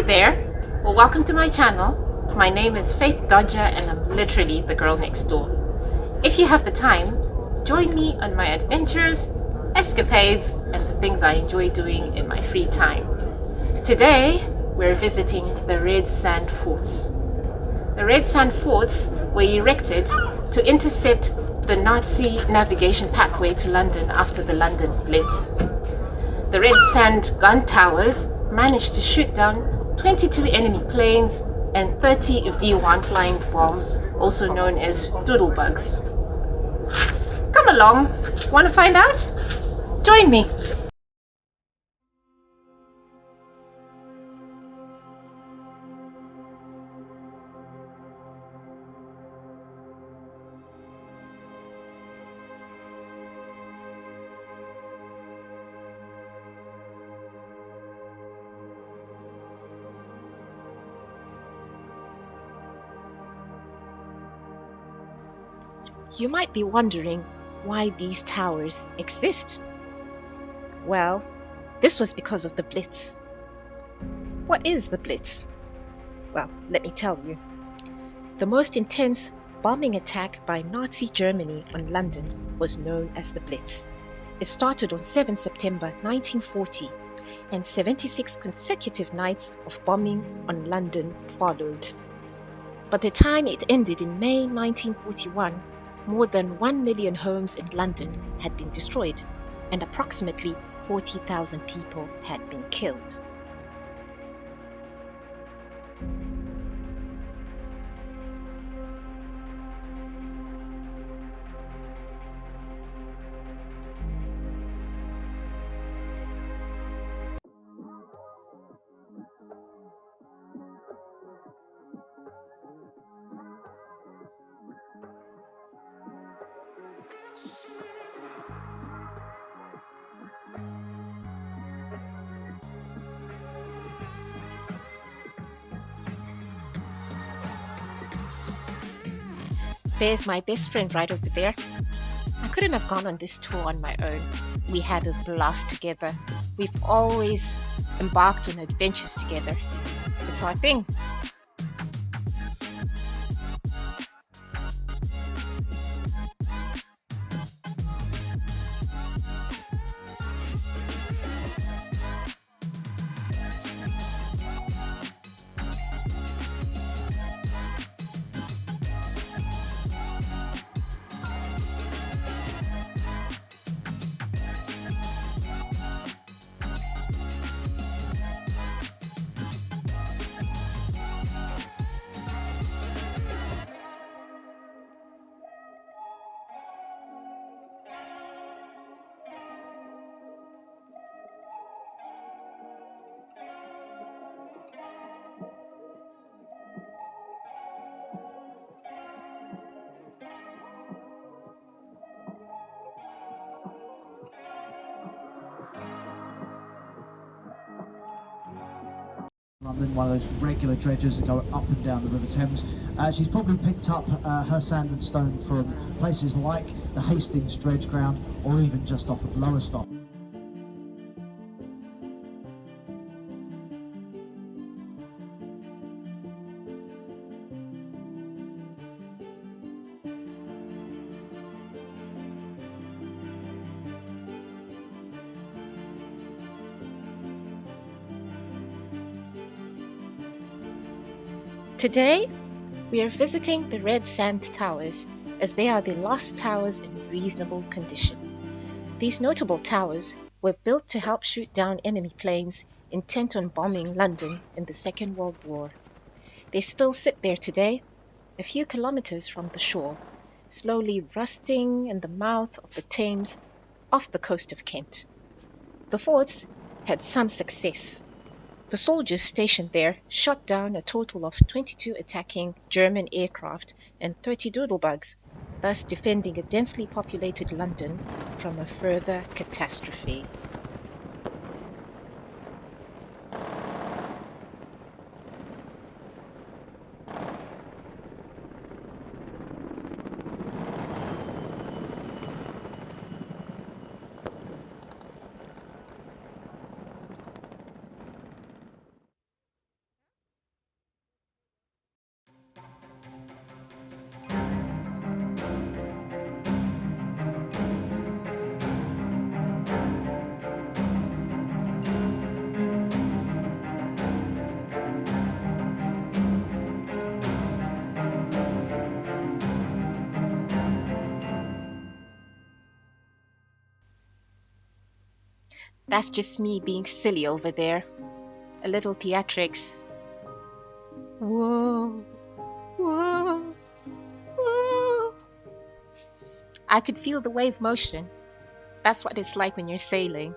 there, well, welcome to my channel. My name is Faith Dodger and I'm literally the girl next door. If you have the time, join me on my adventures, escapades, and the things I enjoy doing in my free time. Today, we're visiting the Red Sand Forts. The Red Sand Forts were erected to intercept the Nazi navigation pathway to London after the London Blitz. The Red Sand gun towers managed to shoot down 22 enemy planes and 30 V-1 flying bombs, also known as doodlebugs. Come along, want to find out? Join me. You might be wondering why these towers exist. Well, this was because of the Blitz. What is the Blitz? Well, let me tell you. The most intense bombing attack by Nazi Germany on London was known as the Blitz. It started on 7 September 1940, and 76 consecutive nights of bombing on London followed. By the time it ended in May 1941, more than 1 million homes in London had been destroyed, and approximately 40,000 people had been killed. There's my best friend right over there. I couldn't have gone on this tour on my own. We had a blast together. We've always embarked on adventures together. It's our thing. London, one of those regular dredgers that go up and down the River Thames. She's probably picked up her sand and stone from places like the Hastings dredge ground or even just off of Lowestoft. Today, we are visiting the Red Sand Towers, as they are the last towers in reasonable condition. These notable towers were built to help shoot down enemy planes intent on bombing London in the Second World War. They still sit there today, a few kilometres from the shore, slowly rusting in the mouth of the Thames off the coast of Kent. The forts had some success. The soldiers stationed there shot down a total of 22 attacking German aircraft and 30 doodlebugs, thus defending a densely populated London from a further catastrophe. That's just me being silly over there. A little theatrics. Whoa, whoa, whoa. I could feel the wave motion. That's what it's like when you're sailing.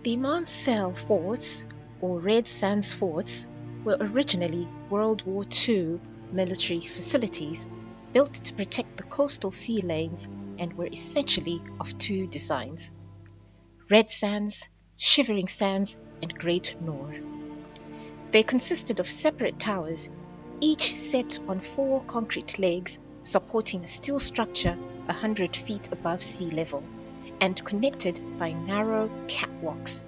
The Maunsell Forts, or Red Sands Forts, were originally World War II military facilities built to protect the coastal sea lanes and were essentially of two designs: Red Sands, Shivering Sands, and Great Nor. They consisted of separate towers, each set on 4 concrete legs supporting a steel structure 100 feet above sea level, and connected by narrow catwalks.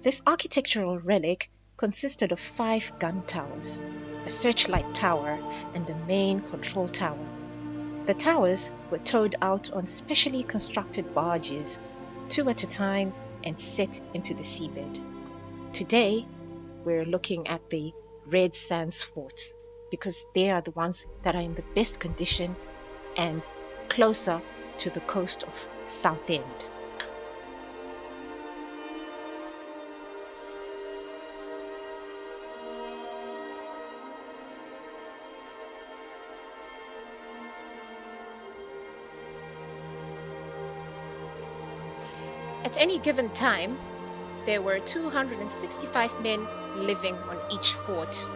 This architectural relic consisted of 5 gun towers, a searchlight tower, and a main control tower. The towers were towed out on specially constructed barges, 2 at a time, and set into the seabed. Today, we're looking at the Red Sands Forts because they are the ones that are in the best condition and closer to the coast of Southend. At any given time, there were 265 men living on each fort.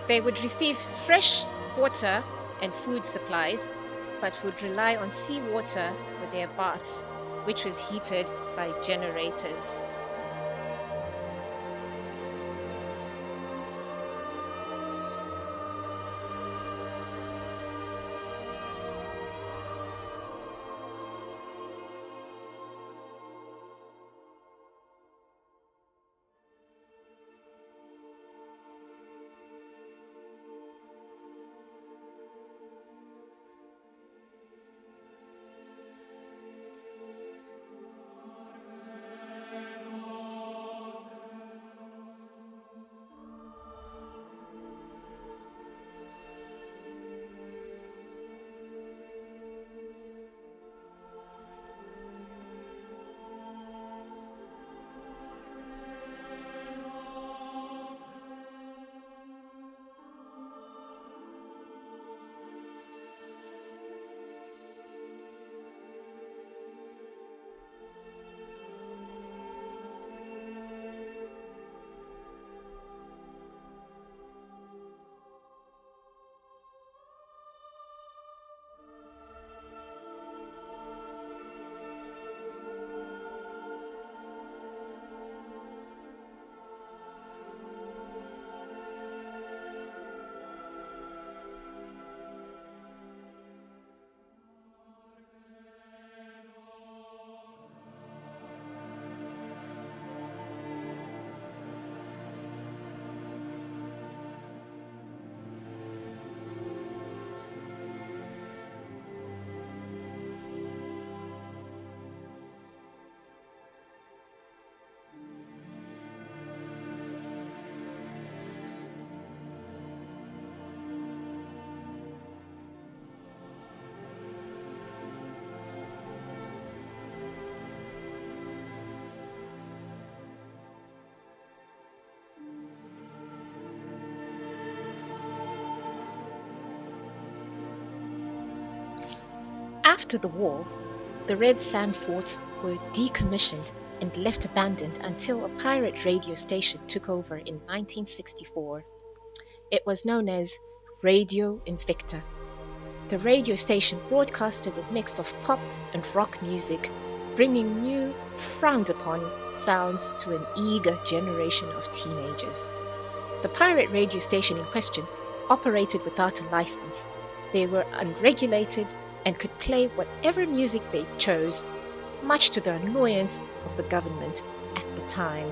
They would receive fresh water and food supplies, but would rely on seawater for their baths, which was heated by generators. After the war, the Red Sand Forts were decommissioned and left abandoned until a pirate radio station took over in 1964. It was known as Radio Invicta. The radio station broadcasted a mix of pop and rock music, bringing new, frowned-upon sounds to an eager generation of teenagers. The pirate radio station in question operated without a license. They were unregulated and could play whatever music they chose, much to the annoyance of the government at the time.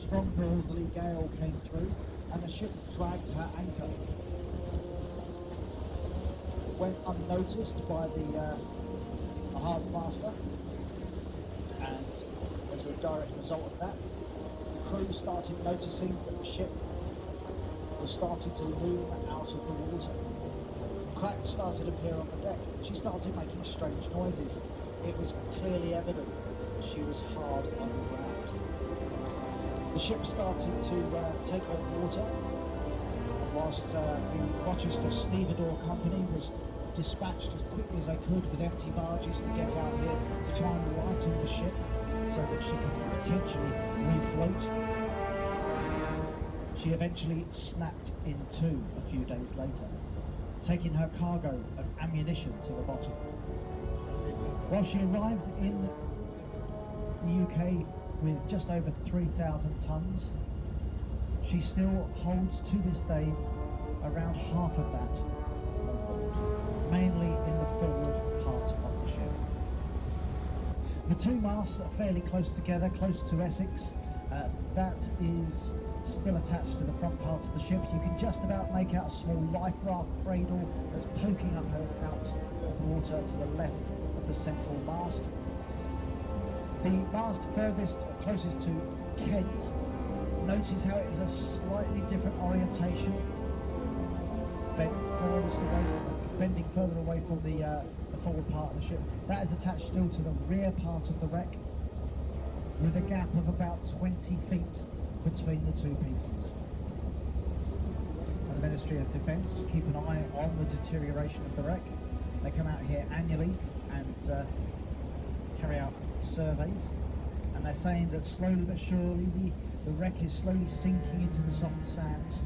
Strong northerly gale came through and the ship dragged her anchor. It went unnoticed by the harbour master, and as a direct result of that, the crew started noticing that the ship was starting to loom out of the water. Cracks started to appear on the deck. She started making strange noises. It was clearly evident that she was hard on the ground. The ship started to take on water, whilst the Rochester Stevedore Company was dispatched as quickly as they could with empty barges to get out here to try and lighten the ship so that she could potentially refloat. She eventually snapped in two a few days later, taking her cargo of ammunition to the bottom. While she arrived in the UK with just over 3,000 tonnes, she still holds to this day around half of that on board, mainly in the forward part of the ship. The two masts are fairly close together, close to Essex. That is still attached to the front part of the ship. You can just about make out a small life raft cradle that's poking up out of the water to the left of the central mast. The mast furthest, closest to Kent, notice how it is a slightly different orientation, bending further away from the forward part of the ship. That is attached still to the rear part of the wreck, with a gap of about 20 feet between the two pieces. And the Ministry of Defence keep an eye on the deterioration of the wreck. They come out here annually and carry out surveys, and they're saying that slowly but surely the wreck is slowly sinking into the soft sands,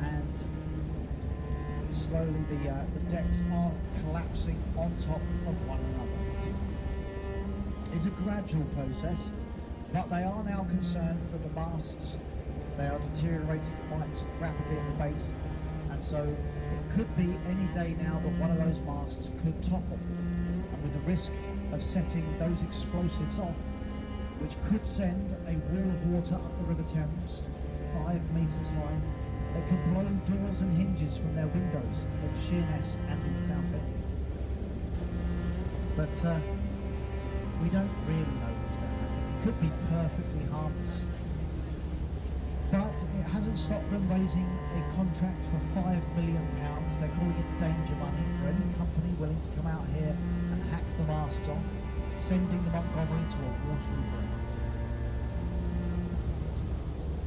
and slowly the decks are collapsing on top of one another. It's a gradual process, but they are now concerned that the masts, they are deteriorating quite rapidly at the base, and so it could be any day now that one of those masts could topple, and with the risk of setting those explosives off, which could send a wall of water up the River Thames 5 metres high, that could blow doors and hinges from their windows at Sheerness and in Southend. But we don't really know what's going to happen. It could be perfectly harmless. But it hasn't stopped them raising a contract for £5 million. They're calling it danger money for any company willing to come out here and hack the masts off, sending the Montgomery to a watery grave.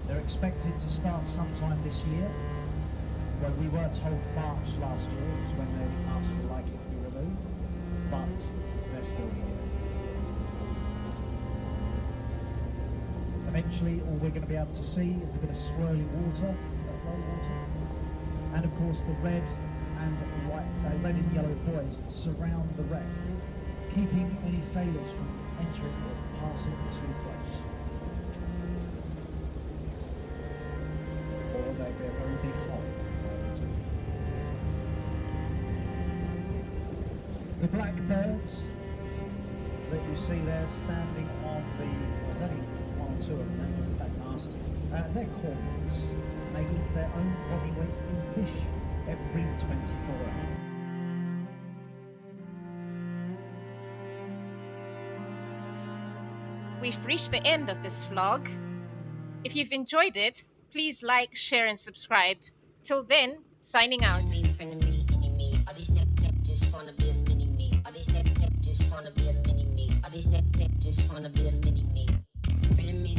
They're expected to start sometime this year, when we were told March last year was when the masts were likely to be removed, but they're still here. Eventually all we're going to be able to see is a bit of swirly water, low water, and of course the red and yellow buoys that surround the wreck, keeping any sailors from entering or passing too close. Or they'd be a very big hole. The blackbirds that you see there standing on there's only one or two of them on the back mast, they're cormorants. They eat their own body weight in fish every 24 hours. we've reached the end of this vlog. If you've enjoyed it, please like, share and subscribe. Till then, signing out. All these neck just wanna be a mini me. All these neck just wanna be a mini me. All these neck just wanna be a mini me. Feeling me,